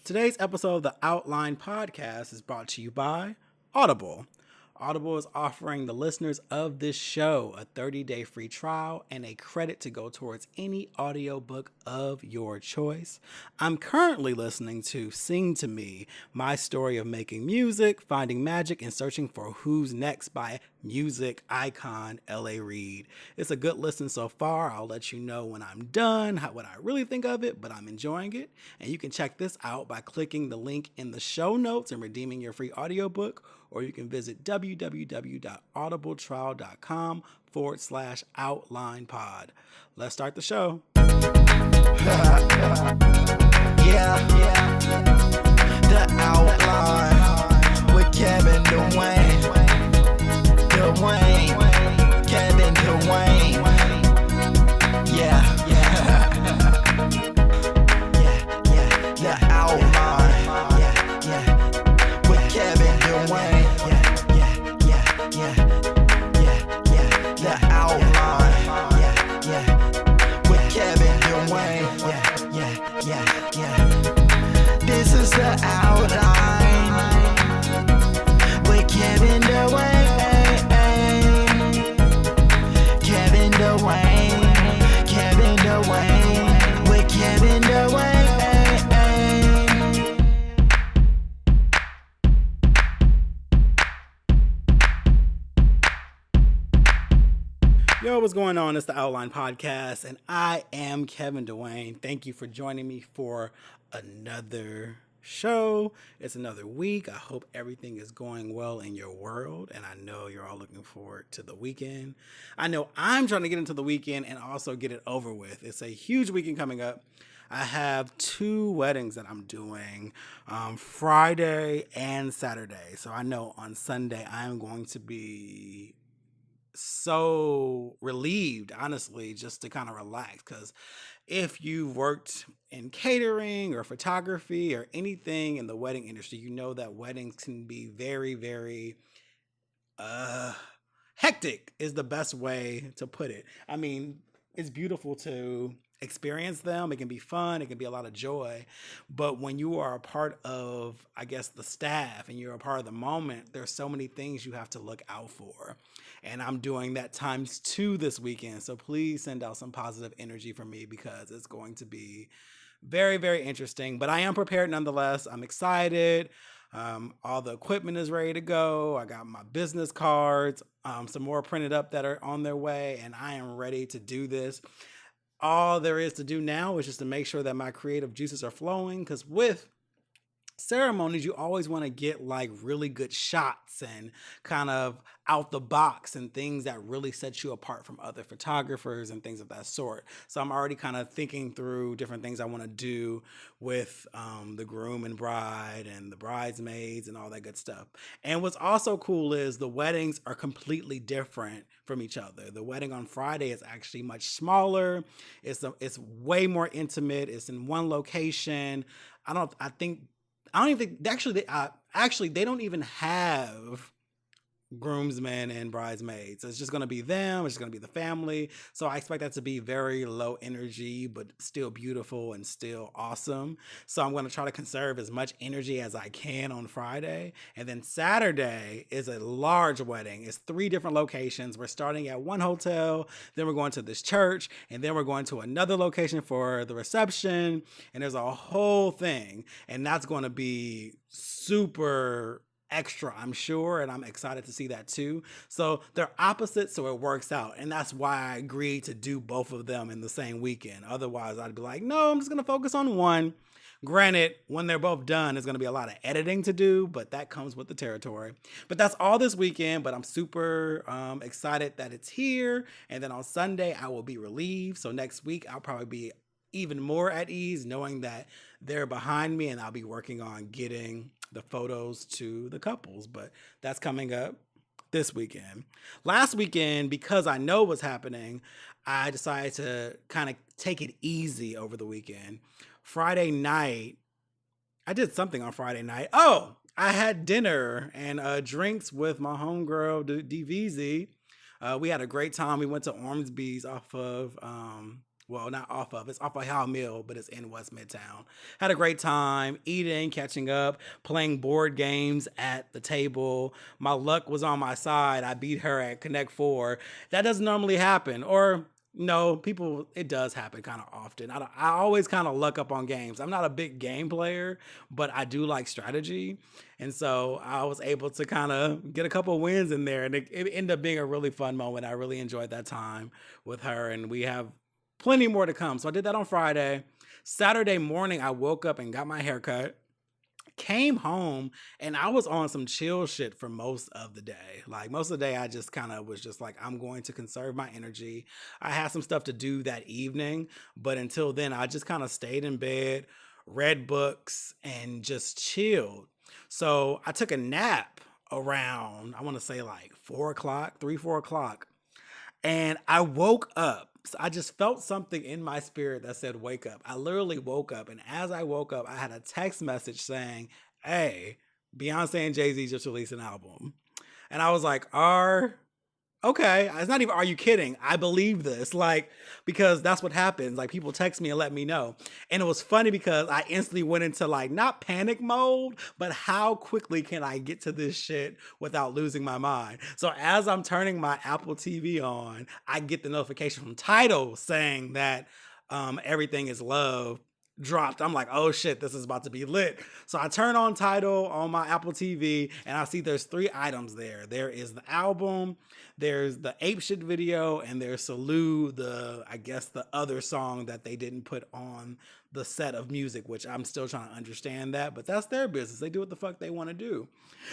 Today's episode of the Outline Podcast is brought to you by Audible. Audible is offering the listeners of this show a 30-day free trial and a credit to go towards any audiobook of your choice. I'm currently listening to Sing to Me, My Story of Making Music, Finding Magic, and Searching for Who's Next by music icon L.A. Reid. It's a good listen so far. I'll let you know when I'm done, what I really think of it, but I'm enjoying it. And you can check this out by clicking the link in the show notes and redeeming your free audiobook, or you can visit www.audibletrial.com/outlinepod. Let's start the show. The Outline with Kevin Dwayne. Kevin Dwayne. The Outline. With Kevin Dwayne. The Outline. With Kevin Dwayne. This is the Outline with Kevin Dwayne. Kevin Dwayne with Kevin Dwayne. Yo, what's going on? It's the Outline Podcast, and I am Kevin Dwayne. Thank you for joining me for another show. It's another week. I hope everything is going well in your world, and I know you're all looking forward to the weekend. I know I'm trying to get into the weekend and also get it over with. It's a huge weekend coming up. I have 2 weddings that I'm doing Friday and Saturday. So I know on Sunday I am going to be so relieved, honestly, just to kind of relax, because if you've worked in catering or photography or anything in the wedding industry, you know that weddings can be very, very hectic is the best way to put it. I mean, it's beautiful to experience them. It can be fun. It can be a lot of joy. But when you are a part of, I guess, the staff and you're a part of the moment, there's so many things you have to look out for. And I'm doing that times 2 this weekend. So please send out some positive energy for me because it's going to be very, very interesting. But I am prepared nonetheless. I'm excited. All the equipment is ready to go. I got my business cards, some more printed up that are on their way, and I am ready to do this. All there is to do now is just to make sure that my creative juices are flowing, because with ceremonies, you always want to get like really good shots and kind of out the box and things that really set you apart from other photographers and things of that sort. So I'm already kind of thinking through different things I want to do with the groom and bride and the bridesmaids and all that good stuff. And what's also cool is the weddings are completely different from each other. The wedding on Friday is actually much smaller. It's way more intimate. It's in one location. I don't even think they don't even have groomsmen and bridesmaids. It's just going to be them. It's going to be the family. So I expect that to be very low energy, but still beautiful and still awesome. So I'm going to try to conserve as much energy as I can on Friday. And then Saturday is a large wedding. It's 3 different locations. We're starting at one hotel, then we're going to this church, and then we're going to another location for the reception. And there's a whole thing. And that's going to be super extra, I'm sure, and I'm excited to see that too. So they're opposites, so it works out, and that's why I agreed to do both of them in the same weekend. Otherwise, I'd be like, no, I'm just gonna focus on one. Granted, when they're both done, there's gonna be a lot of editing to do, but that comes with the territory. But that's all this weekend, but I'm super excited that it's here, and then on Sunday, I will be relieved. So next week, I'll probably be even more at ease knowing that they're behind me, and I'll be working on getting the photos to the couples. But that's coming up this weekend. Last weekend, because I know what's happening, I decided to kind of take it easy over the weekend. Friday night, I did something on Friday night. Oh, I had dinner and drinks with my homegirl, DVZ. We had a great time. We went to Ormsby's off of Well, not off of. It's off of Howell Mill, but it's in West Midtown. Had a great time eating, catching up, playing board games at the table. My luck was on my side. I beat her at Connect Four. That doesn't normally happen, or no, people. It does happen kind of often. I always kind of luck up on games. I'm not a big game player, but I do like strategy, and so I was able to kind of get a couple wins in there, and it ended up being a really fun moment. I really enjoyed that time with her, and we have plenty more to come. So I did that on Friday. Saturday morning, I woke up and got my hair cut. Came home and I was on some chill shit for most of the day. Like most of the day, I just kind of was just like, I'm going to conserve my energy. I had some stuff to do that evening, but until then, I just kind of stayed in bed, read books, and just chilled. So I took a nap around, I want to say like 4 o'clock, 4 o'clock. And I woke up. So I just felt something in my spirit that said, wake up. I literally woke up. And as I woke up, I had a text message saying, hey, Beyonce and Jay-Z just released an album. And I was like, okay, it's not even, are you kidding? I believe this, like, because that's what happens. Like, people text me and let me know. And it was funny because I instantly went into like, not panic mode, but how quickly can I get to this shit without losing my mind? So as I'm turning my Apple TV on, I get the notification from Tidal saying that Everything Is Love dropped. I'm like, oh shit, this is about to be lit. So I turn on Tidal on my Apple TV and I see there's 3 items there. There is the album, there's the Ape Shit video, and there's Salute, I guess the other song that they didn't put on the set of music, which I'm still trying to understand that, but that's their business. They do what the fuck they want to do.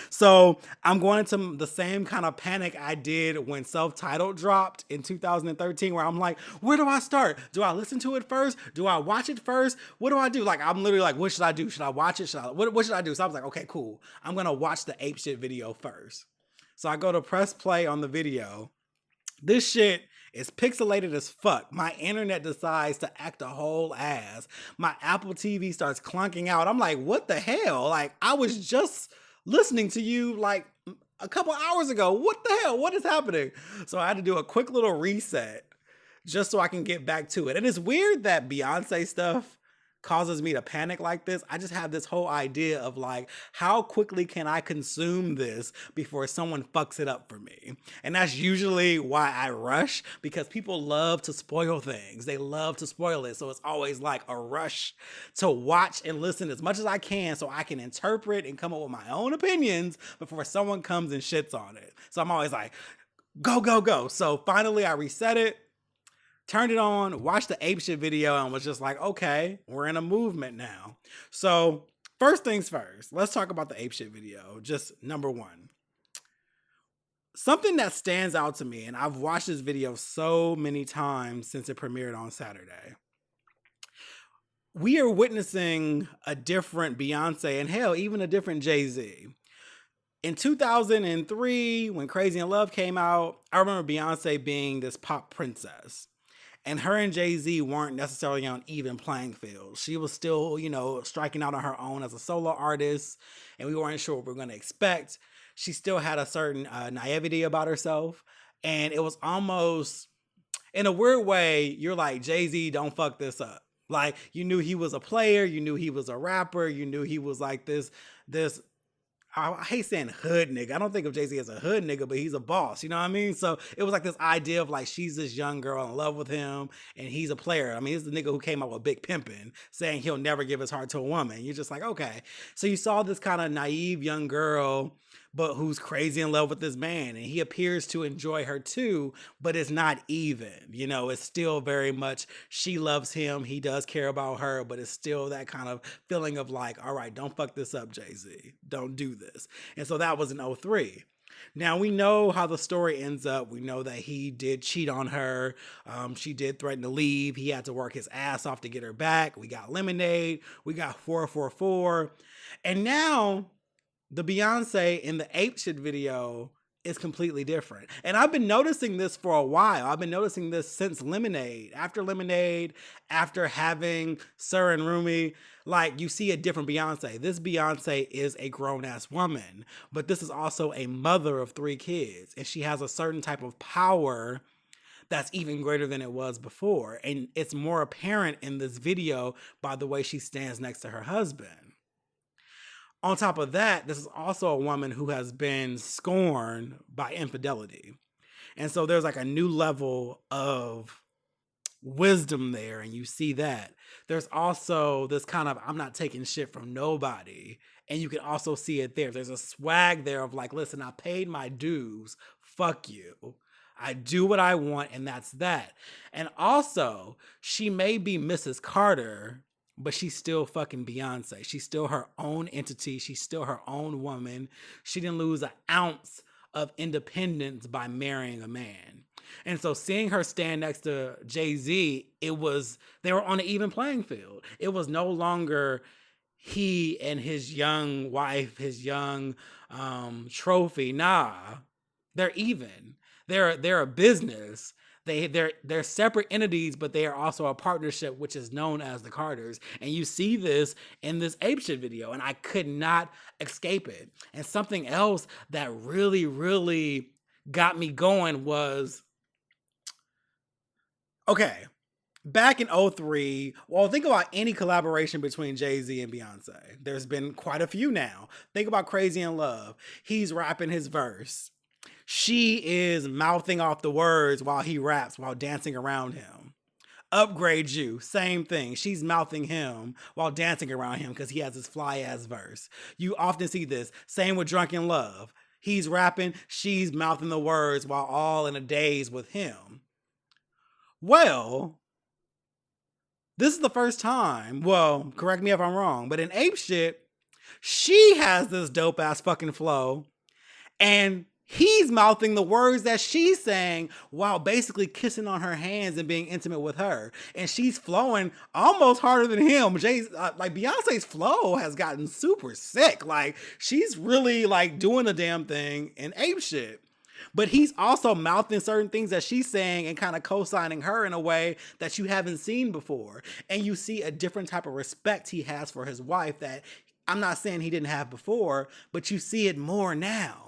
So I'm going into the same kind of panic I did when Self-Titled dropped in 2013, where I'm like, where do I start? Do I listen to it first? Do I watch it first? What do I do? Like, I'm literally like, what should I do? Should I watch it? What should I do? So I was like, okay, cool. I'm going to watch the Ape Shit video first. So I go to press play on the video. This shit is pixelated as fuck. My internet decides to act a whole ass. My Apple TV starts clunking out. I'm like, what the hell? Like, I was just listening to you like a couple hours ago. What the hell? What is happening? So I had to do a quick little reset just so I can get back to it. And it's weird that Beyonce stuff causes me to panic like this. I just have this whole idea of like, how quickly can I consume this before someone fucks it up for me? And that's usually why I rush, because people love to spoil things. They love to spoil it. So it's always like a rush to watch and listen as much as I can so I can interpret and come up with my own opinions before someone comes and shits on it. So I'm always like, go, go, go. So finally I reset it, turned it on, watched the Ape Shit video, and was just like, okay, we're in a movement now. So first things first, let's talk about the Ape Shit video. Just number one. Something that stands out to me, and I've watched this video so many times since it premiered on Saturday. We are witnessing a different Beyonce, and hell, even a different Jay-Z. In 2003, when Crazy in Love came out, I remember Beyonce being this pop princess. And her and Jay-Z weren't necessarily on even playing field. She was still, striking out on her own as a solo artist, and we weren't sure what we were going to expect. She still had a certain naivety about herself, and it was almost, in a weird way, you're like, Jay-Z, don't fuck this up. Like, you knew he was a player, you knew he was a rapper, you knew he was like this I hate saying hood nigga. I don't think of Jay-Z as a hood nigga, but he's a boss. You know what I mean? So it was like this idea of like, she's this young girl in love with him and he's a player. I mean, he's the nigga who came out with Big Pimpin', saying he'll never give his heart to a woman. You're just like, okay. So you saw this kind of naive young girl, but who's crazy in love with this man. And he appears to enjoy her too, but it's not even. It's still very much, she loves him. He does care about her, but it's still that kind of feeling of like, all right, don't fuck this up, Jay-Z. Don't do this. And so that was in 2003. Now we know how the story ends up. We know that he did cheat on her. She did threaten to leave. He had to work his ass off to get her back. We got Lemonade. We got 444. And now the Beyonce in the Ape Shit video is completely different. And I've been noticing this for a while. I've been noticing this since Lemonade. After having Sir and Rumi, like, you see a different Beyonce. This Beyonce is a grown-ass woman, but this is also a mother of 3 kids. And she has a certain type of power that's even greater than it was before. And it's more apparent in this video by the way she stands next to her husband. On top of that, this is also a woman who has been scorned by infidelity. And so there's like a new level of wisdom there, and you see that. There's also this kind of I'm not taking shit from nobody, and you can also see it there. There's a swag there of like, listen, I paid my dues. Fuck you. I do what I want, and that's that. And also, she may be Mrs. Carter, but she's still fucking Beyonce. She's still her own entity. She's still her own woman. She didn't lose an ounce of independence by marrying a man. And so seeing her stand next to Jay-Z, they were on an even playing field. It was no longer he and his young wife, his young trophy. Nah, they're even. They're a business. They're separate entities, but they are also a partnership, which is known as the Carters. And you see this in this apeshit video, and I could not escape it. And something else that really, really got me going was, okay, back in 2003, well, think about any collaboration between Jay-Z and Beyonce. There's been quite a few now. Think about Crazy in Love. He's rapping his verse. She is mouthing off the words while he raps, while dancing around him. Upgrade You, same thing. She's mouthing him while dancing around him because he has this fly-ass verse. You often see this. Same with Drunk in Love. He's rapping, she's mouthing the words while all in a daze with him. Well, this is the first time, well, correct me if I'm wrong, but in Ape Shit, she has this dope-ass fucking flow, and he's mouthing the words that she's saying while basically kissing on her hands and being intimate with her. And she's flowing almost harder than him. Like Beyonce's flow has gotten super sick. Like she's really like doing the damn thing in Ape Shit. But he's also mouthing certain things that she's saying and kind of co-signing her in a way that you haven't seen before. And you see a different type of respect he has for his wife that I'm not saying he didn't have before, but you see it more now.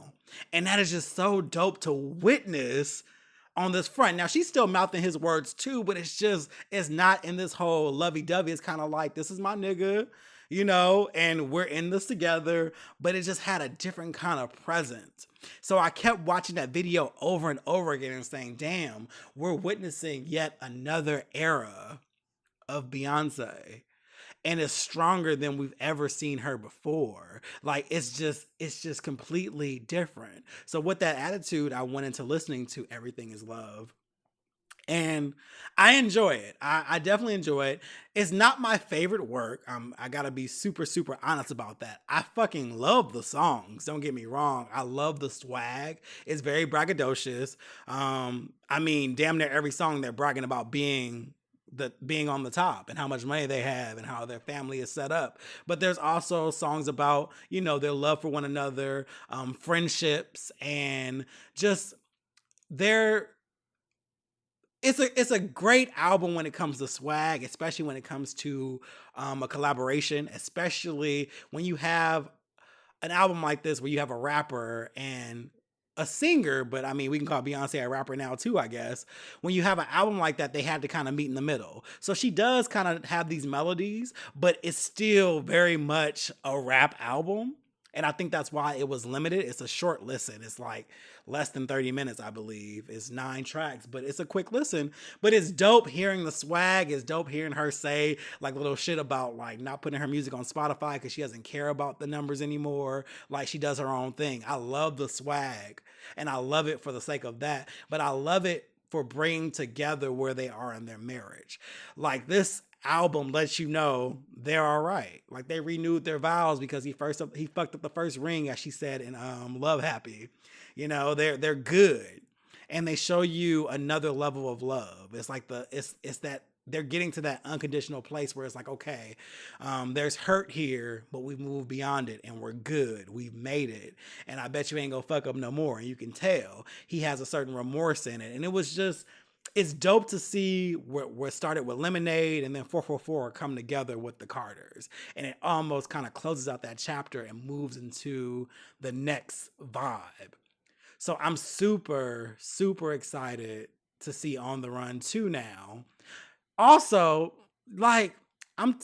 And that is just so dope to witness on this front. Now, she's still mouthing his words too, but it's not in this whole lovey-dovey. It's kind of like, this is my nigga, you know, and we're in this together, but it just had a different kind of presence. So I kept watching that video over and over again and saying, damn, we're witnessing yet another era of Beyonce. And it's stronger than we've ever seen her before. Like it's just completely different. So with that attitude, I went into listening to Everything Is Love. And I enjoy it. I definitely enjoy it. It's not my favorite work. I gotta be super, super honest about that. I fucking love the songs. Don't get me wrong. I love the swag. It's very braggadocious. I mean, damn near every song they're bragging about being on the top and how much money they have and how their family is set up. But there's also songs about, you know, their love for one another, friendships, and just it's a great album when it comes to swag, especially when it comes to a collaboration, especially when you have an album like this where you have a rapper and a singer, but I mean, we can call Beyonce a rapper now too, I guess. When you have an album like that, they had to kind of meet in the middle. So she does kind of have these melodies, but it's still very much a rap album. And I think that's why it was limited. It's a short listen. It's like less than 30 minutes, I believe. It's 9 tracks, but it's a quick listen. But it's dope hearing the swag. It's dope hearing her say like little shit about like not putting her music on Spotify because she doesn't care about the numbers anymore. Like she does her own thing. I love the swag and I love it for the sake of that. But I love it for bringing together where they are in their marriage. Like this album lets you know they're all right. Like they renewed their vows because he fucked up the first ring, as she said in Love Happy. You know, they're good. And they show you another level of love. It's like it's that they're getting to that unconditional place where it's like, okay, there's hurt here, but we've moved beyond it and we're good. We've made it. And I bet you ain't gonna fuck up no more. And you can tell he has a certain remorse in it. And it was just, it's dope to see where it started with Lemonade and then 444 come together with the Carters. And it almost kind of closes out that chapter and moves into the next vibe. So I'm super, super excited to see On the Run 2 now. Also, like, I'm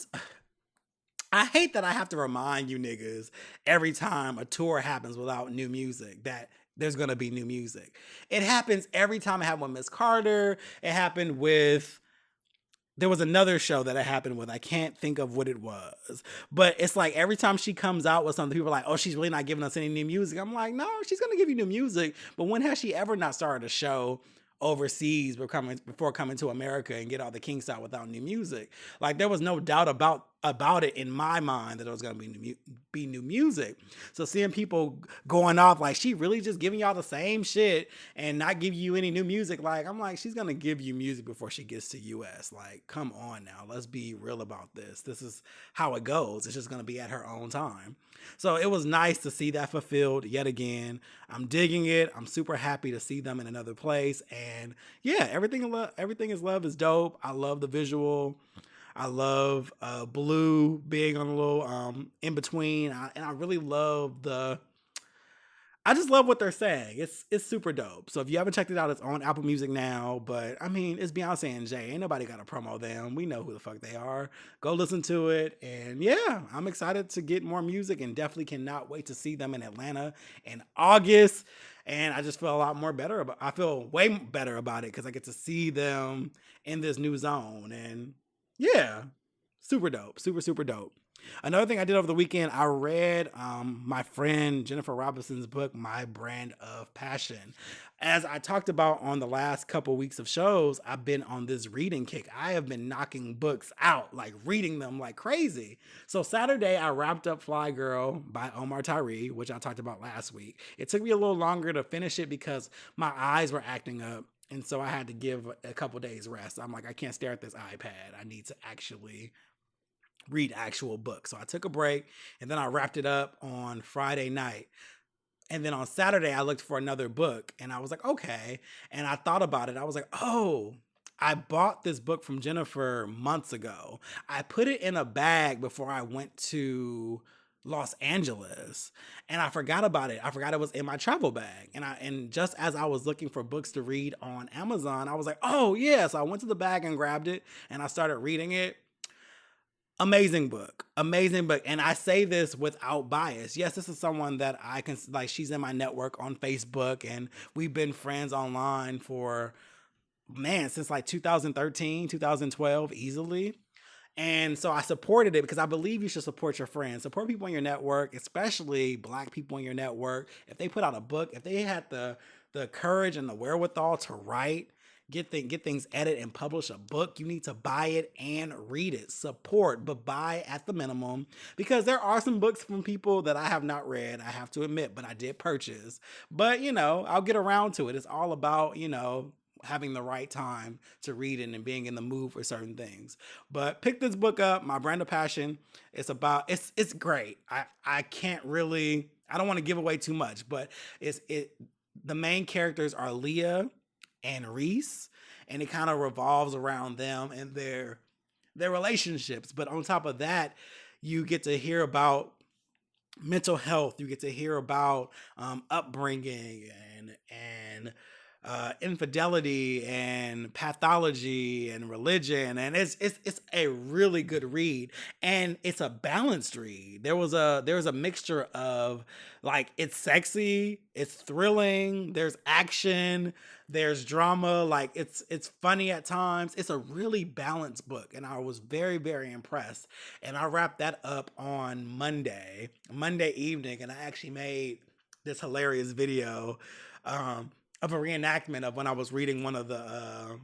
I hate that I have to remind you niggas every time a tour happens without new music that there's gonna be new music. It happens every time. It happened with Miss Carter. It happened with, there was another show that it happened with. I can't think of what it was. But it's like every time she comes out with something, people are like, oh, she's really not giving us any new music. I'm like, no, she's gonna give you new music. But when has she ever not started a show overseas before coming to America and get all the kinks out without new music? Like, there was no doubt about it in my mind that it was going to be new music. So seeing people going off like she really just giving y'all the same shit and not give you any new music, like, I'm like, she's going to give you music before she gets to US. Like, come on now, let's be real about this. This is how it goes. It's just going to be at her own time. So it was nice to see that fulfilled yet again. I'm digging it. I'm super happy to see them in another place. And yeah, everything is love is dope. I love the visual. I love Blue being on a little in between. And I really love I just love what they're saying. It's super dope. So if you haven't checked it out, it's on Apple Music now. But I mean, it's Beyonce and Jay. Ain't nobody got to promo them. We know who the fuck they are. Go listen to it. And yeah, I'm excited to get more music and definitely cannot wait to see them in Atlanta in August. And I just feel a lot more better about, I feel way better about it because I get to see them in this new zone. And yeah, super dope. Super dope. Another thing I did over the weekend, I read my friend Jennifer Robinson's book, My Brand of Passion. As I talked about on the last couple weeks of shows, I've been on this reading kick. I have been knocking books out, like reading them like crazy. So Saturday, I wrapped up Fly Girl by Omar Tyree, which I talked about last week. It took me a little longer to finish it because my eyes were acting up. And so I had to give a couple days rest. I'm like, I can't stare at this iPad. I need to actually read actual books. So I took a break and then I wrapped it up on Friday night. And then on Saturday, I looked for another book and I was like, okay. And I thought about it. I was like, oh, I bought this book from Jennifer months ago. I put it in a bag before I went to Los Angeles and I forgot about it. I forgot it was in my travel bag. And just as I was looking for books to read on Amazon, I was like, oh yeah. So I went to the bag and grabbed it and I started reading it. Amazing book. And I say this without bias. Yes, this is someone that I can, like, she's in my network on Facebook and we've been friends online for, man, since like 2013, 2012, easily. And so I supported it because I believe you should support your friends, support people in your network, especially Black people in your network. If they put out a book, if they had the courage and the wherewithal to write, get things edited and publish a book, you need to buy it and read it. Support, but buy at the minimum, because there are some books from people that I have not read, I have to admit, but I did purchase. But, I'll get around to it. It's all about, having the right time to read it and being in the mood for certain things. But pick this book up, My Brand of Passion. It's great. I can't really, I don't want to give away too much, but the main characters are Leah and Reese, and it kind of revolves around them and their relationships. But on top of that, you get to hear about mental health. You get to hear about upbringing and infidelity and pathology and religion, and it's a really good read, and it's a balanced read. There's a mixture of, like, it's sexy, it's thrilling, there's action, there's drama, like it's funny at times. It's a really balanced book, and I was very, very impressed. And I wrapped that up on Monday evening, and I actually made this hilarious video of a reenactment of when I was reading one of the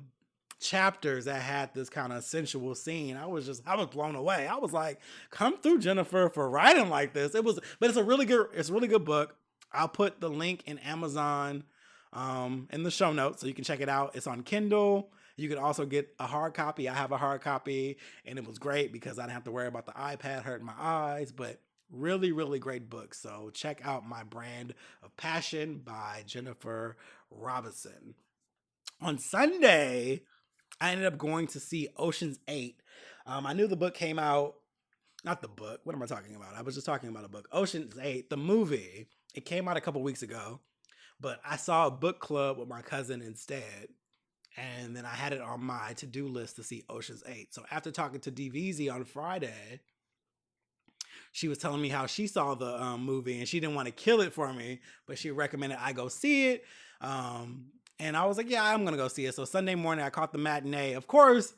chapters that had this kind of sensual scene. I was blown away. I was like, come through, Jennifer, for writing like this. But it's a really good book. I'll put the link in Amazon in the show notes so you can check it out. It's on Kindle. You can also get a hard copy. I have a hard copy, and it was great because I didn't have to worry about the iPad hurting my eyes. But really, really great book. So check out My Brand of Passion by Jennifer Robinson. On Sunday, I ended up going to see Ocean's 8. I knew the book came out. Not the book. What am I talking about? I was just talking about a book. Ocean's 8, the movie. It came out a couple weeks ago, but I saw a book club with my cousin instead. And then I had it on my to-do list to see Ocean's 8. So after talking to DVZ on Friday, she was telling me how she saw the movie and she didn't want to kill it for me, but she recommended I go see it. And I was like, yeah, I'm going to go see it. So Sunday morning, I caught the matinee. Of course,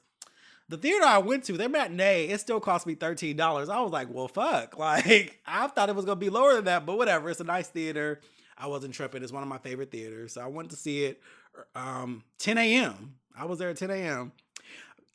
the theater I went to, their matinee, it still cost me $13. I was like, well, fuck. Like, I thought it was going to be lower than that, but whatever. It's a nice theater. I wasn't tripping. It's one of my favorite theaters. So I went to see it 10 a.m. I was there at 10 a.m.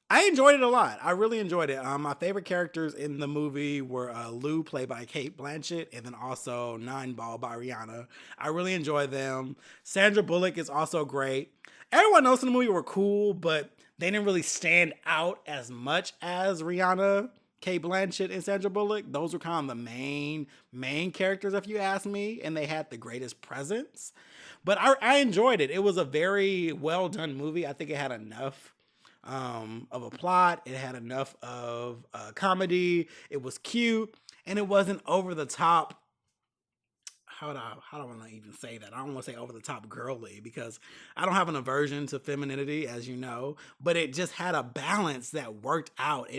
I enjoyed it a lot. I really enjoyed it. My favorite characters in the movie were Lou, played by Kate Blanchett, and then also Nine Ball by Rihanna. I really enjoyed them. Sandra Bullock is also great. Everyone else in the movie were cool, but they didn't really stand out as much as Rihanna, Kate Blanchett, and Sandra Bullock. Those were kind of the main characters, if you ask me, and they had the greatest presence. But I enjoyed it. It was a very well done movie. I think it had enough of a plot. It had enough of comedy. It was cute, and it wasn't over the top. How do I want to even say that? I don't want to say over the top girly because I don't have an aversion to femininity, as you know, but it just had a balance that worked out. It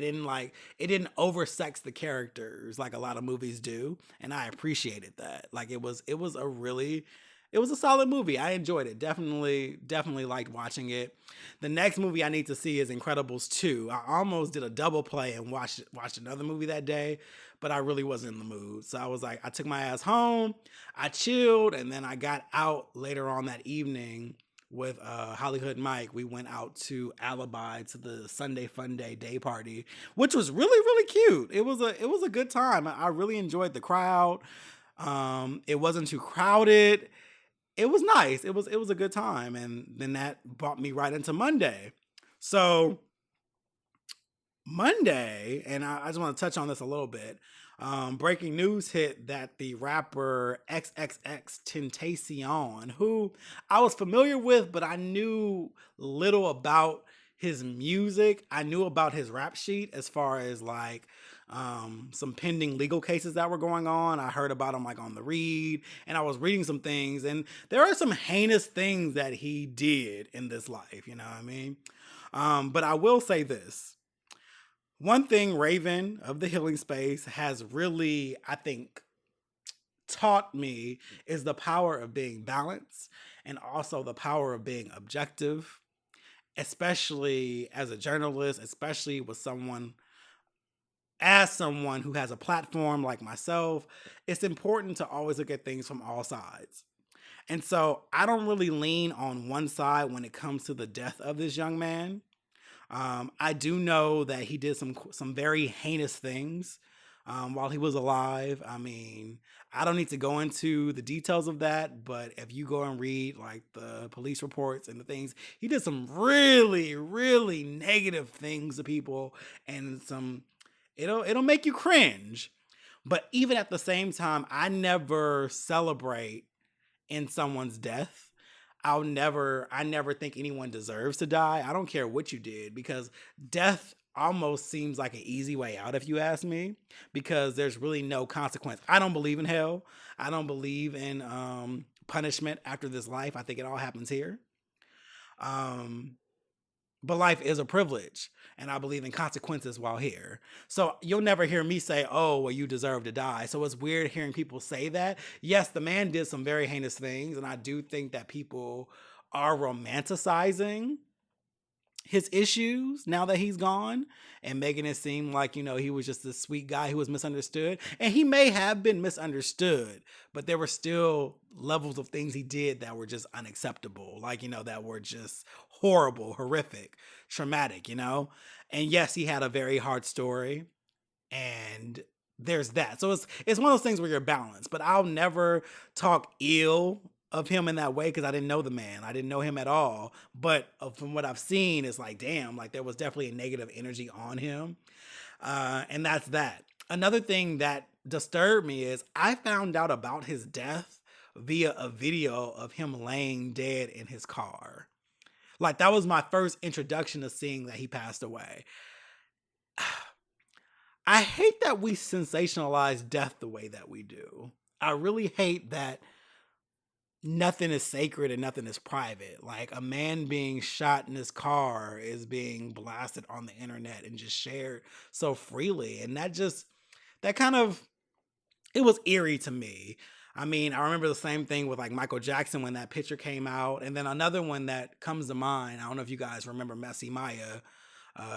didn't oversex the characters like a lot of movies do, and I appreciated that. Like it was a solid movie. I enjoyed it. Definitely liked watching it. The next movie I need to see is Incredibles 2. I almost did a double play and watched another movie that day, but I really wasn't in the mood. So I was like, I took my ass home, I chilled, and then I got out later on that evening with Hollywood Mike. We went out to Alibi to the Sunday Fun Day party, which was really cute. It was a good time. I really enjoyed the crowd. It wasn't too crowded. It was nice. It was a good time. And then that brought me right into Monday. So Monday, and I just want to touch on this a little bit. Breaking news hit that the rapper XXX Tentacion, who I was familiar with, but I knew little about his music. I knew about his rap sheet as far as like some pending legal cases that were going on. I heard about him like on the read, and I was reading some things, and there are some heinous things that he did in this life, you know what I mean? But I will say this. One thing Raven of the Healing Space has really, I think, taught me is the power of being balanced and also the power of being objective, especially as a journalist, especially with someone who has a platform like myself. It's important to always look at things from all sides. And so I don't really lean on one side when it comes to the death of this young man. I do know that he did some very heinous things while he was alive. I mean, I don't need to go into the details of that, but if you go and read like the police reports and the things, he did some really negative things to people, and it'll make you cringe. But even at the same time, I never celebrate in someone's death. I never think anyone deserves to die. I don't care what you did, because death almost seems like an easy way out, if you ask me, because there's really no consequence. I don't believe in hell. I don't believe in punishment after this life. I think it all happens here. But life is a privilege, and I believe in consequences while here. So you'll never hear me say, oh, well, you deserve to die. So it's weird hearing people say that. Yes, the man did some very heinous things, and I do think that people are romanticizing his issues now that he's gone and making it seem like, you know, he was just this sweet guy who was misunderstood. And he may have been misunderstood, but there were still levels of things he did that were just unacceptable. Like, you know, that were just horrible, horrific, traumatic, you know? And yes, he had a very hard story, and there's that. So it's one of those things where you're balanced, but I'll never talk ill of him in that way because I didn't know the man. I didn't know him at all. But from what I've seen, it's like, damn, like there was definitely a negative energy on him. And that's that. Another thing that disturbed me is I found out about his death via a video of him laying dead in his car. Like that was my first introduction to seeing that he passed away. I hate that we sensationalize death the way that we do. I really hate that nothing is sacred and nothing is private. Like a man being shot in his car is being blasted on the internet and just shared so freely. And that kind of, it was eerie to me. I mean, I remember the same thing with like Michael Jackson when that picture came out. And then another one that comes to mind, I don't know if you guys remember Messi Maya.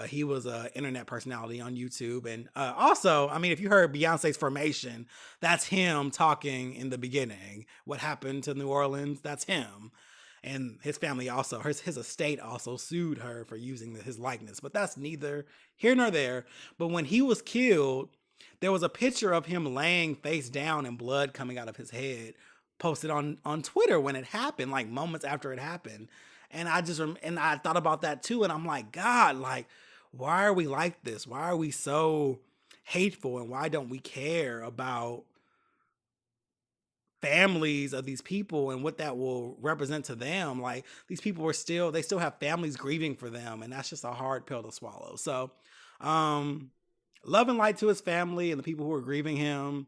He was an internet personality on YouTube. And also, I mean, if you heard Beyonce's Formation, that's him talking in the beginning. What happened to New Orleans, that's him. And his family also, his estate also sued her for using his likeness. But that's neither here nor there. But when he was killed, there was a picture of him laying face down and blood coming out of his head posted on Twitter when it happened, like moments after it happened. And and I thought about that too. And I'm like, God, like, why are we like this? Why are we so hateful? And why don't we care about families of these people and what that will represent to them? Like these people they still have families grieving for them. And that's just a hard pill to swallow. So, love and light to his family and the people who are grieving him.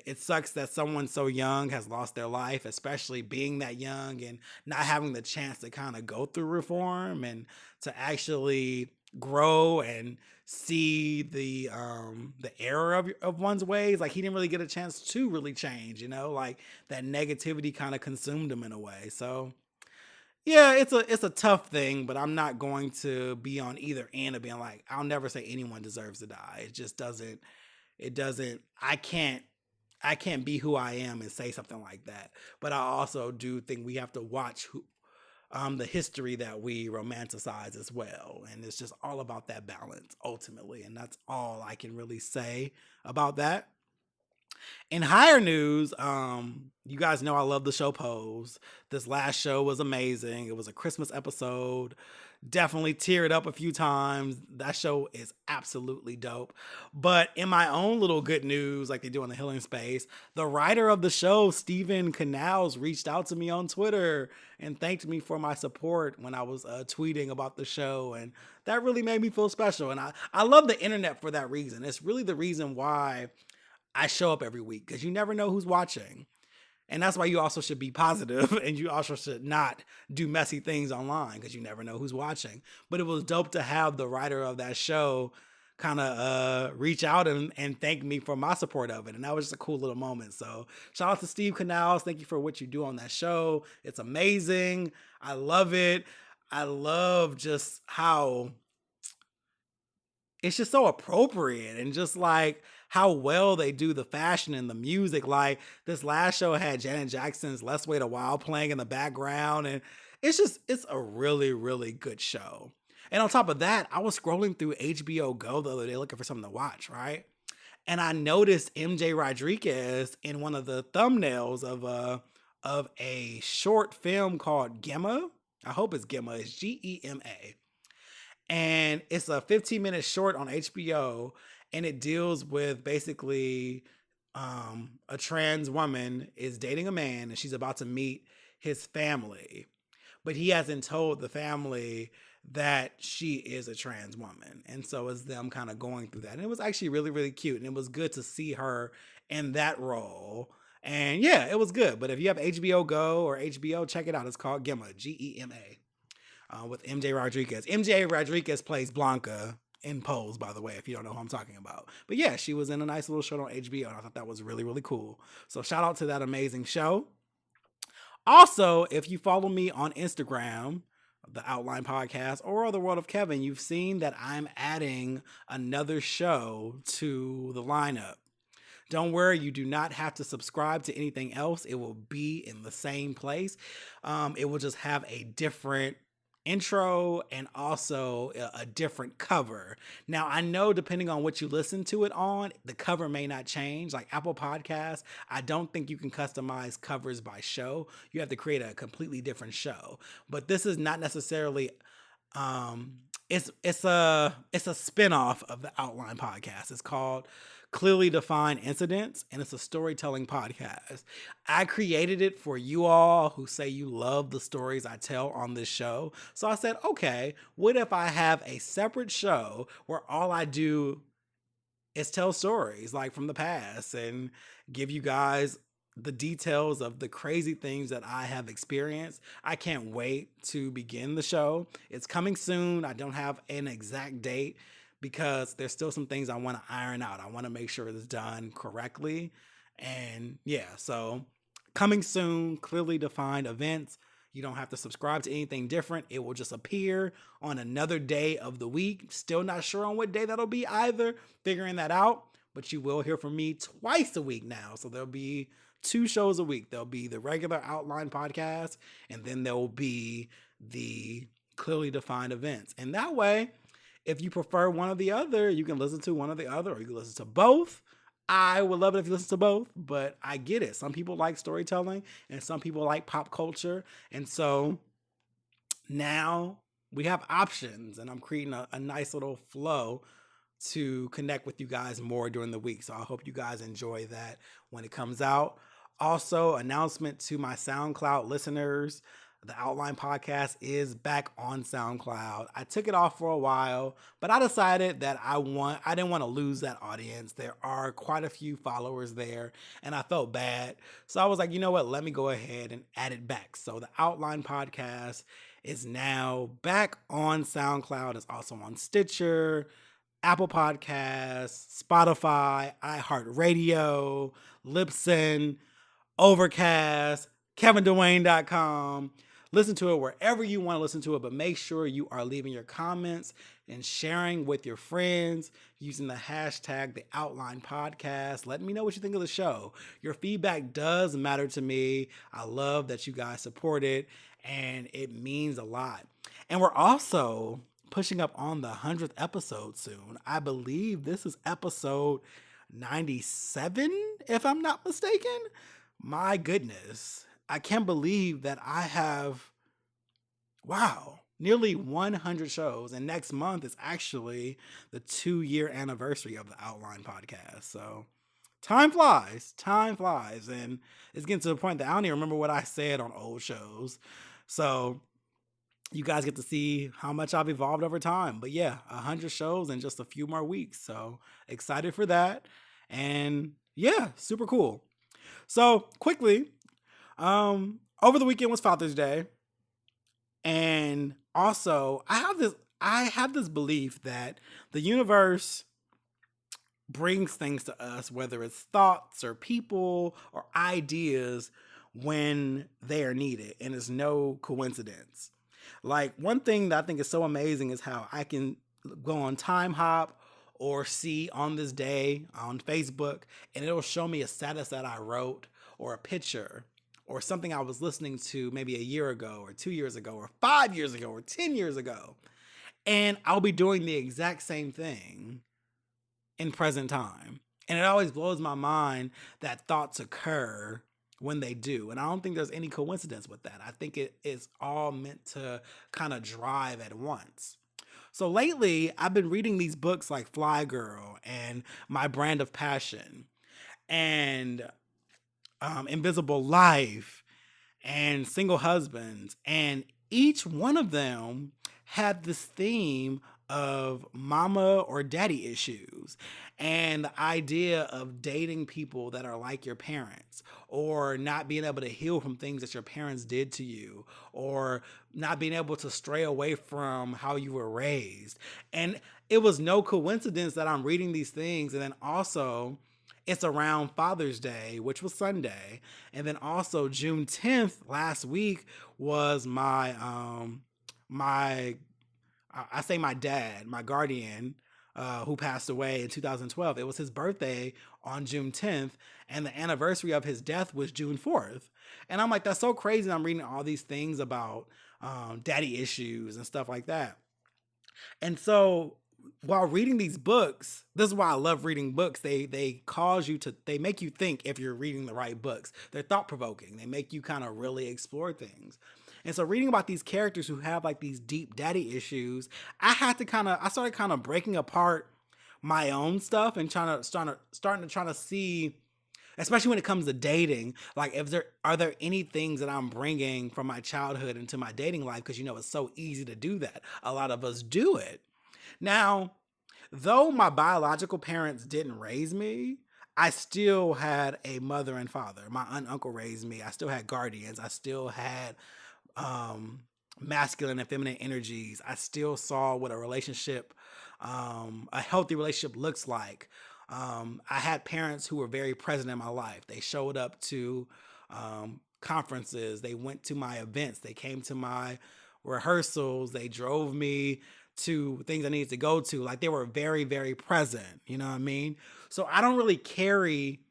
It sucks that someone so young has lost their life, especially being that young and not having the chance to kind of go through reform and to actually grow and see the error of one's ways. Like he didn't really get a chance to really change, like that negativity kind of consumed him in a way. So yeah, it's a tough thing, but I'm not going to be on either end of being like, I'll never say anyone deserves to die. It just doesn't, I can't be who I am and say something like that. But I also do think we have to watch the history that we romanticize as well. And it's just all about that balance ultimately. And that's all I can really say about that. In higher news, you guys know I love the show Pose. This last show was amazing. It was a Christmas episode. Definitely teared up a few times. That show is absolutely dope. But in my own little good news, like they do on the Healing Space, the writer of the show, Stephen Canals, reached out to me on Twitter and thanked me for my support when I was tweeting about the show. And that really made me feel special. And I love the internet for that reason. It's really the reason why I show up every week, because you never know who's watching. And that's why you also should be positive and you also should not do messy things online, because you never know who's watching. But it was dope to have the writer of that show kind of reach out and thank me for my support of it. And that was just a cool little moment. So shout out to Steve Canals. Thank you for what you do on that show. It's amazing. I love it. I love just how it's just so appropriate and just like how well they do the fashion and the music. Like this last show had Janet Jackson's Let's Wait a While playing in the background. And it's a really, really good show. And on top of that, I was scrolling through HBO Go the other day looking for something to watch, right? And I noticed MJ Rodriguez in one of the thumbnails of a short film called Gemma. I hope it's Gemma. It's Gema. And it's a 15-minute short on HBO, and it deals with basically a trans woman is dating a man and she's about to meet his family, but he hasn't told the family that she is a trans woman. And so it's them kind of going through that. And it was actually really, really cute. And it was good to see her in that role. And yeah, it was good. But if you have HBO Go or HBO, check it out. It's called Gemma, Gema. With MJ Rodriguez. MJ Rodriguez plays Blanca in Pose, by the way, if you don't know who I'm talking about. But yeah, she was in a nice little show on HBO, and I thought that was really, really cool. So shout out to that amazing show. Also, if you follow me on Instagram, the Outline Podcast, or The World of Kevin, you've seen that I'm adding another show to the lineup. Don't worry, you do not have to subscribe to anything else. It will be in the same place. It will just have a different intro and also a different cover. Now, I know depending on what you listen to it on, the cover may not change. Like Apple Podcasts, I don't think you can customize covers by show. You have to create a completely different show. But this is not necessarily it's a spinoff of the Outline Podcast. It's called Clearly Defined Incidents, and it's a storytelling podcast. I created it for you all who say you love the stories I tell on this show. So I said, okay, what if I have a separate show where all I do is tell stories like from the past and give you guys the details of the crazy things that I have experienced. I can't wait to begin the show. It's coming soon. I don't have an exact date because there's still some things I want to iron out. I want to make sure it's done correctly. And yeah, so coming soon, clearly defined events. You don't have to subscribe to anything different. It will just appear on another day of the week. Still not sure on what day that'll be either. Figuring that out. But you will hear from me twice a week now. So there'll be 2 shows a week. There'll be the regular outline podcast, and then there will be the clearly defined events. And that way, if you prefer one or the other, you can listen to one or the other, or you can listen to both. I would love it if you listen to both, but I get it. Some people like storytelling and some people like pop culture. And so now we have options, and I'm creating a nice little flow to connect with you guys more during the week. So I hope you guys enjoy that when it comes out. Also, announcement to my SoundCloud listeners. The Outline Podcast is back on SoundCloud. I took it off for a while, but I decided that I didn't want to lose that audience. There are quite a few followers there, and I felt bad. So I was like, you know what? Let me go ahead and add it back. So the Outline Podcast is now back on SoundCloud. It's also on Stitcher, Apple Podcasts, Spotify, iHeartRadio, Libsyn, Overcast, KevinDwayne.com. Listen to it wherever you want to listen to it, but make sure you are leaving your comments and sharing with your friends using the hashtag The Outline Podcast. Let me know what you think of the show. Your feedback does matter to me. I love that you guys support it, and it means a lot. And we're also pushing up on the 100th episode soon. I believe this is episode 97, if I'm not mistaken. My goodness. I can't believe that I have, nearly 100 shows. And next month is actually the 2-year anniversary of the Outline Podcast. So time flies. And it's getting to the point that I don't even remember what I said on old shows. So you guys get to see how much I've evolved over time. But yeah, 100 shows in just a few more weeks. So excited for that. And yeah, super cool. So quickly, over the weekend was Father's Day. And also I have this belief that the universe brings things to us, whether it's thoughts or people or ideas, when they are needed. And it's no coincidence. Like, one thing that I think is so amazing is how I can go on Time Hop or see on this day on Facebook, and it'll show me a status that I wrote, or a picture, or something I was listening to maybe a year ago, or 2 years ago, or 5 years ago, or 10 years ago. And I'll be doing the exact same thing in present time. And it always blows my mind that thoughts occur when they do. And I don't think there's any coincidence with that. I think it is all meant to kind of drive at once. So lately, I've been reading these books like Fly Girl and My Brand of Passion and Invisible Life and Single Husbands. And each one of them had this theme of mama or daddy issues, and the idea of dating people that are like your parents, or not being able to heal from things that your parents did to you, or not being able to stray away from how you were raised. And it was no coincidence that I'm reading these things. And then also, it's around Father's Day, which was Sunday. And then also June 10th last week was my dad, my guardian, who passed away in 2012. It was his birthday on June 10th, and the anniversary of his death was June 4th. And I'm like, that's so crazy. I'm reading all these things about daddy issues and stuff like that. And so while reading these books, this is why I love reading books. They make you think if you're reading the right books. They're thought provoking. They make you kind of really explore things. And so reading about these characters who have like these deep daddy issues, I started kind of breaking apart my own stuff and starting to see, especially when it comes to dating, like are there any things that I'm bringing from my childhood into my dating life? Because it's so easy to do that. A lot of us do it. Now, though my biological parents didn't raise me, I still had a mother and father. My aunt and uncle raised me. I still had guardians. I still had um, masculine and feminine energies. I still saw what a relationship, a healthy relationship looks like. I had parents who were very present in my life. They showed up to conferences. They went to my events. They came to my rehearsals. They drove me to things I needed to go to. Like they were very, very present. You know what I mean? So I don't really carry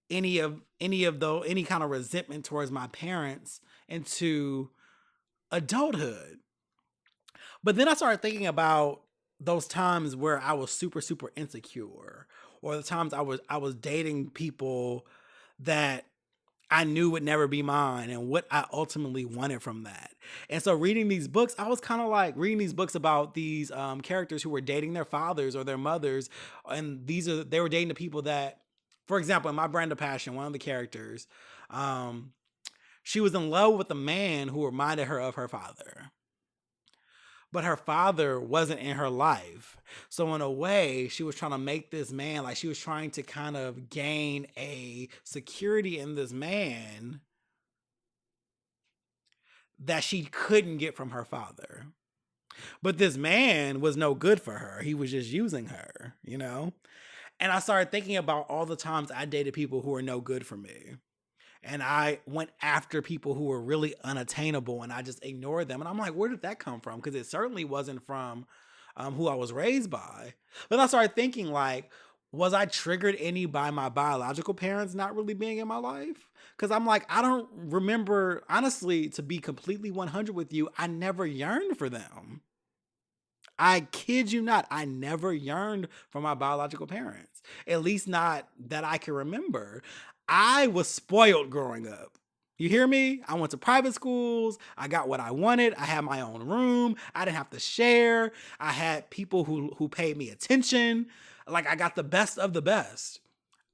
any kind of resentment towards my parents into adulthood. But then I started thinking about those times where I was super, super insecure, or the times I was dating people that I knew would never be mine, and what I ultimately wanted from that. And so reading these books, I was kind of like reading these books about these characters who were dating their fathers or their mothers. And they were dating the people that, for example, in My Brand of Passion, one of the characters, um, she was in love with a man who reminded her of her father. But her father wasn't in her life. So in a way, she was trying to make this man, like she was trying to kind of gain a security in this man that she couldn't get from her father. But this man was no good for her. He was just using her, you know? And I started thinking about all the times I dated people who were no good for me. And I went after people who were really unattainable, and I just ignored them. And I'm like, where did that come from? Because it certainly wasn't from who I was raised by. But I started thinking, like, was I triggered any by my biological parents not really being in my life? Because I'm like, I don't remember, honestly, to be completely 100 with you, I never yearned for them. I kid you not, I never yearned for my biological parents, at least not that I can remember. I was spoiled growing up. You hear me? I went to private schools. I got what I wanted. I had my own room. I didn't have to share. I had people who paid me attention. Like I got the best of the best.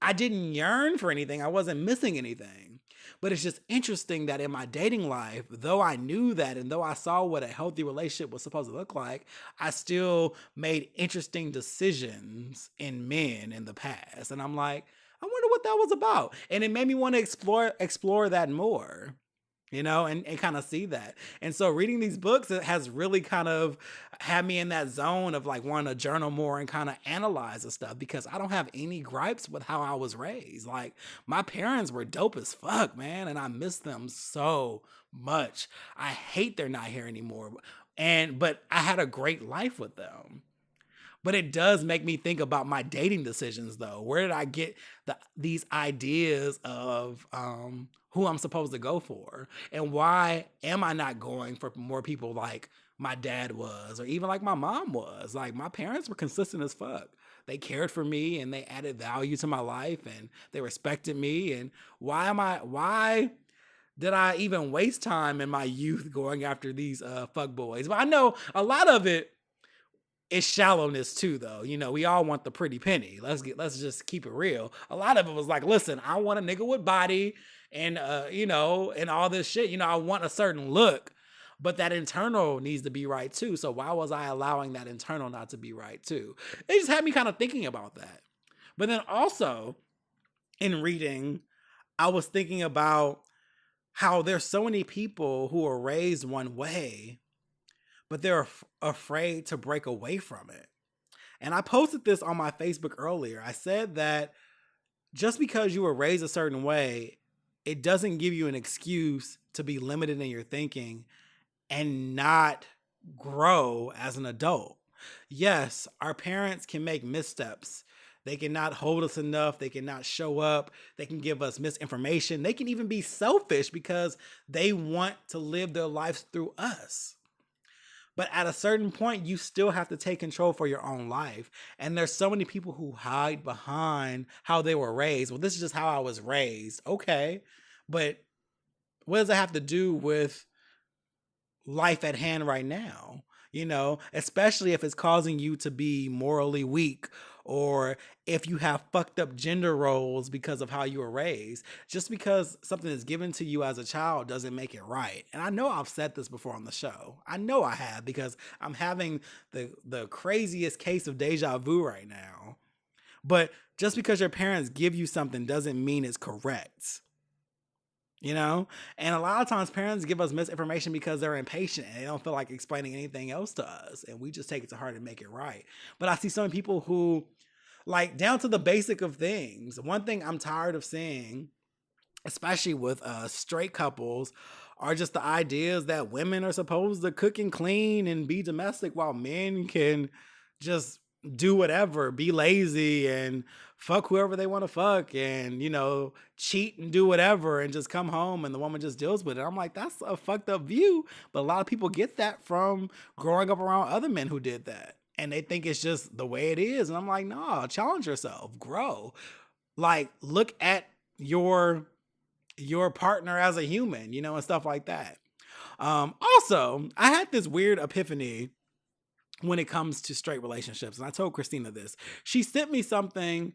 I didn't yearn for anything. I wasn't missing anything. But it's just interesting that in my dating life, though I knew that and though I saw what a healthy relationship was supposed to look like, I still made interesting decisions in men in the past. And I'm like, I wonder what that was about. And it made me want to explore that more, you know, and kind of see that. And so reading these books, it has really kind of had me in that zone of like wanting to journal more and kind of analyze the stuff, because I don't have any gripes with how I was raised. Like my parents were dope as fuck, man. And I miss them so much. I hate they're not here anymore. But I had a great life with them. But it does make me think about my dating decisions, though. Where did I get these ideas of who I'm supposed to go for? And why am I not going for more people like my dad was, or even like my mom was? Like, my parents were consistent as fuck. They cared for me and they added value to my life and they respected me. And why did I even waste time in my youth going after these fuck boys? But I know a lot of it, it's shallowness too, though. You know, we all want the pretty penny. Let's just keep it real. A lot of it was like, listen, I want a nigga with body and you know, and all this shit. You know, I want a certain look, but that internal needs to be right too. So why was I allowing that internal not to be right too? It just had me kind of thinking about that. But then also in reading, I was thinking about how there's so many people who are raised one way, but they're afraid to break away from it. And I posted this on my Facebook earlier. I said that just because you were raised a certain way, it doesn't give you an excuse to be limited in your thinking and not grow as an adult. Yes, our parents can make missteps. They cannot hold us enough. They cannot show up. They can give us misinformation. They can even be selfish because they want to live their lives through us. But at a certain point, you still have to take control for your own life. And there's so many people who hide behind how they were raised. Well, this is just how I was raised. Okay. But what does that have to do with life at hand right now? You know, especially if it's causing you to be morally weak, or if you have fucked up gender roles because of how you were raised. Just because something is given to you as a child doesn't make it right. And I know I've said this before on the show. I know I have, because I'm having the craziest case of deja vu right now. But just because your parents give you something doesn't mean it's correct. You know? And a lot of times parents give us misinformation because they're impatient and they don't feel like explaining anything else to us. And we just take it to heart and make it right. But I see some people who, like, down to the basic of things. One thing I'm tired of seeing, especially with straight couples, are just the ideas that women are supposed to cook and clean and be domestic while men can just do whatever, be lazy and fuck whoever they want to fuck and, cheat and do whatever and just come home and the woman just deals with it. I'm like, that's a fucked up view. But a lot of people get that from growing up around other men who did that. And they think it's just the way it is. And I'm like, nah, challenge yourself, grow. Like, look at your partner as a human, and stuff like that. Also, I had this weird epiphany when it comes to straight relationships. And I told Christina this. She sent me something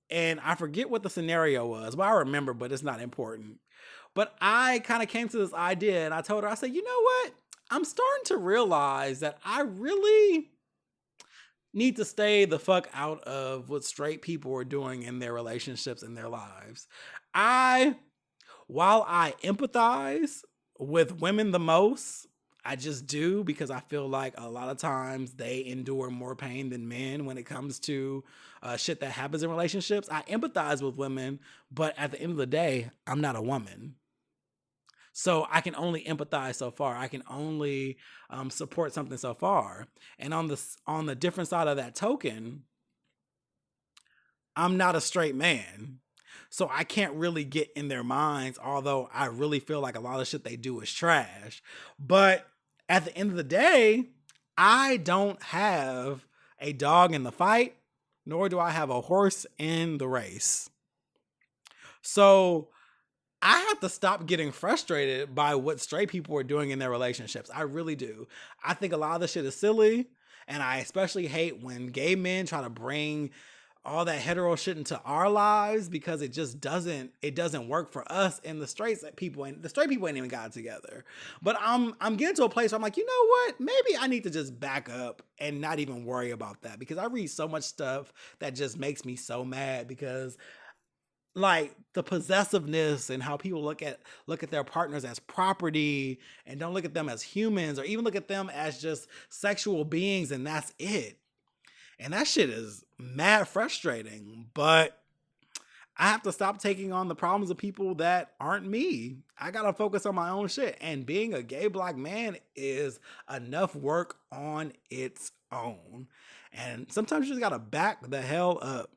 and I forget what the scenario was. Well, I remember, but it's not important. But I kind of came to this idea and I told her, I said, you know what? I'm starting to realize that I really need to stay the fuck out of what straight people are doing in their relationships and their lives. While I empathize with women the most, I just do, because I feel like a lot of times they endure more pain than men when it comes to shit that happens in relationships. I empathize with women, but at the end of the day, I'm not a woman. So I can only empathize so far. I can only support something so far. And on the different side of that token, I'm not a straight man. So I can't really get in their minds, although I really feel like a lot of shit they do is trash. But at the end of the day, I don't have a dog in the fight, nor do I have a horse in the race. So I have to stop getting frustrated by what straight people are doing in their relationships. I really do. I think a lot of this shit is silly. And I especially hate when gay men try to bring all that hetero shit into our lives, because it doesn't work for us, and the straight people ain't even got it together. But I'm getting to a place where I'm like, you know what? Maybe I need to just back up and not even worry about that, because I read so much stuff that just makes me so mad, because like the possessiveness and how people look at their partners as property and don't look at them as humans, or even look at them as just sexual beings, and that's it. And that shit is mad frustrating, but I have to stop taking on the problems of people that aren't me. I gotta focus on my own shit. And being a gay Black man is enough work on its own. And sometimes you just gotta back the hell up.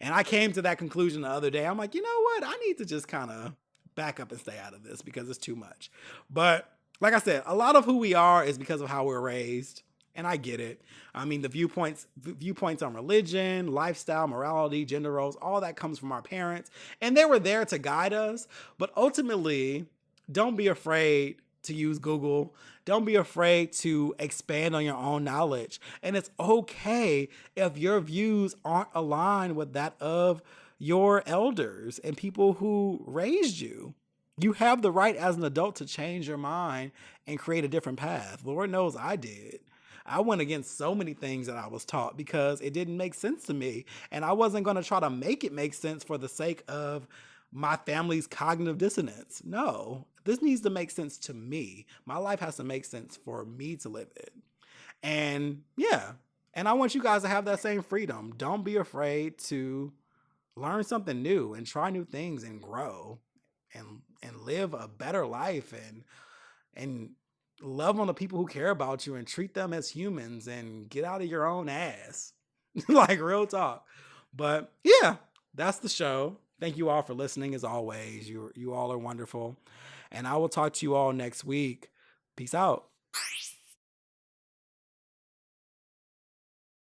And I came to that conclusion the other day. I'm like, you know what? I need to just kind of back up and stay out of this, because it's too much. But like I said, a lot of who we are is because of how we're raised. And I get it. I mean, the viewpoints on religion, lifestyle, morality, gender roles, all that comes from our parents. And they were there to guide us. But ultimately, don't be afraid to use Google. Don't be afraid to expand on your own knowledge. And it's okay if your views aren't aligned with that of your elders and people who raised you. You have the right as an adult to change your mind and create a different path. Lord knows I did. I went against so many things that I was taught because it didn't make sense to me. And I wasn't going to try to make it make sense for the sake of my family's cognitive dissonance. No, this needs to make sense to me. My life has to make sense for me to live it. And yeah, and I want you guys to have that same freedom. Don't be afraid to learn something new and try new things and grow and live a better life and love on the people who care about you and treat them as humans and get out of your own ass. Like, real talk. But yeah, that's the show. Thank you all for listening as always. You all are wonderful. And I will talk to you all next week. Peace out.